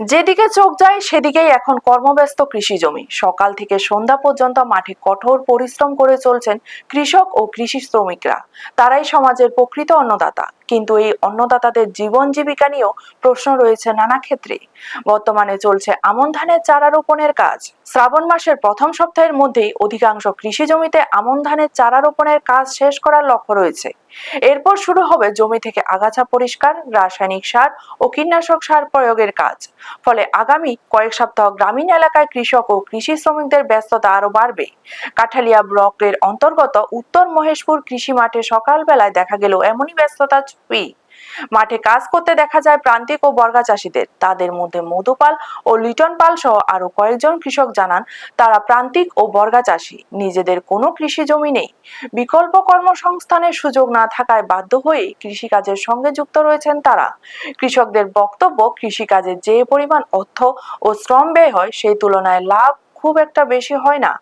যেদিকে চোখ যায় সেদিকেই এখন কর্মব্যস্ত কৃষি জমি। সকাল থেকে সন্ধ্যা পর্যন্ত মাঠে কঠোর পরিশ্রম করে চলছেন কৃষক ও কৃষি শ্রমিকরা। তারাই সমাজের প্রকৃত অন্নদাতা। কিন্তু এই অন্নদাতাদের জীবন জীবিকা নিয়েও প্রশ্ন রয়েছে নানা ক্ষেত্রে। বর্তমানে চলছে আমন ধানের চারা রোপণের কাজ। শ্রাবণ মাসের প্রথম সপ্তাহের মধ্যেই অধিকাংশ কৃষি জমিতে আমন ধানের চারা রোপণের কাজ শেষ করার লক্ষ্য রয়েছে। এরপর শুরু হবে জমি থেকে আগাছা পরিষ্কার, রাসায়নিক সার ও কীটনাশক সার প্রয়োগের কাজ। ফলে আগামী কয়েক সপ্তাহ গ্রামীণ এলাকায় কৃষক ও কৃষি শ্রমিকদের ব্যস্ততা আরো বাড়বে। কাঠালিয়া ব্লকের অন্তর্গত উত্তর মহেশপুর কৃষি মাঠে সকালবেলায় দেখা গেল এমনই ব্যস্ততার ছবি। মাঠে কাজ করতে দেখা যায় প্রান্তিক ও বর্গা চাষীদের। তাদের মধ্যে মধুপাল ও লিটন পাল সহ আরো কয়েকজন কৃষক জানান তারা প্রান্তিক ও বর্গা চাষী, নিজেদের কোনো কৃষি জমি নেই। বিকল্প কর্মসংস্থানের সুযোগ না থাকায় বাধ্য হয়ে কৃষিকাজের সঙ্গে যুক্ত রয়েছেন তারা। কৃষকদের বক্তব্য, কৃষিকাজে যে পরিমাণ অর্থ ও শ্রম ব্যয় হয় সেই তুলনায় লাভ খুব একটা বেশি হয় না।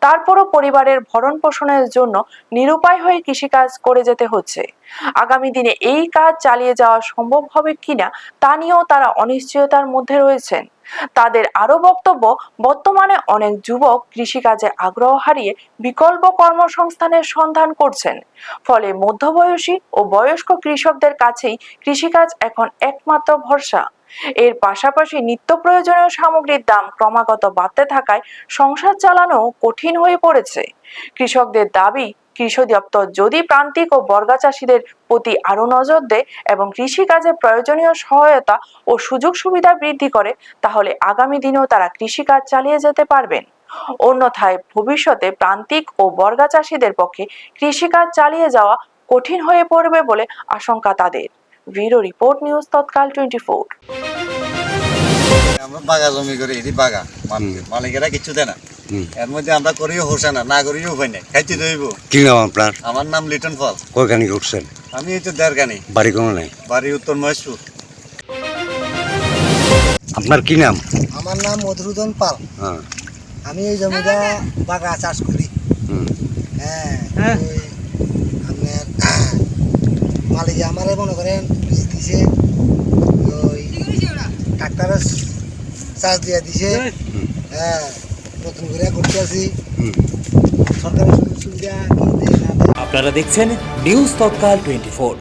তারপরও পরিবারের ভরণ পোষণের জন্য নিরুপায় হয়ে কৃষিকাজ করে যেতে হচ্ছে। আগামী দিনে এই কাজ চালিয়ে যাওয়া সম্ভব হবে কিনা তা নিয়েও তারা অনিশ্চয়তার মধ্যে রয়েছেন। তাদের আরো বক্তব্য, বর্তমানে অনেক যুবক কৃষিকাজে আগ্রহ হারিয়ে বিকল্প কর্মসংস্থানের সন্ধান করছেন। ফলে মধ্যবয়সী ও বয়স্ক কৃষকদের কাছেই কৃষিকাজ এখন একমাত্র ভরসা। এর পাশাপাশি নিত্য প্রয়োজনীয় সামগ্রীর দাম ক্রমাগত বাড়তে থাকায় সংসার চালানো কঠিন হয়ে পড়েছে। কৃষকদের দাবি, কৃষি দপ্তর যদি প্রান্তিক ও বর্গা চাষীদের প্রতি আরো নজর দেয় এবং কৃষিকাজে প্রয়োজনীয় সহায়তা ও সুযোগ সুবিধা বৃদ্ধি করে, তাহলে আগামী দিনেও তারা কৃষিকাজ চালিয়ে যেতে পারবেন। অন্যথায় ভবিষ্যতে প্রান্তিক ও বর্গা চাষীদের পক্ষে কৃষিকাজ চালিয়ে যাওয়া কঠিন হয়ে পড়বে বলে আশঙ্কা তাদের। ব্যুরো রিপোর্ট, নিউজ তৎকাল 24। আমরা বাগা জমি করি, এটি বাগা মালিকেরা কিছু দেয় না। এর মধ্যে আমরা করিও হোসে না করিও উপায় নাই, খাইতে দইব। কি নাম আপনার? আমার নাম লিটন পাল। কয়খানি করছেন? আমি এই তো দেড়খানি। বাড়ি কোনো নাই? বাড়ি উত্তর মহেশপুর। আপনার কি নাম? আমার নাম মধুসূদন পাল। হ্যাঁ, আমি এই জমিটা বাগা চাষ করি। হ্যাঁ, আপনার মালিকে আমারে মনে করেন বীজ দিছে, ওই ট্রাক্টরের চাষ দিয়ে দিছে। হ্যাঁ, নতুন করে করতে আছি। সরকারের সুযোগ সুবিধা কি দেয় না দেয়। আপনারা দেখছেন নিউজ তৎকাল 24।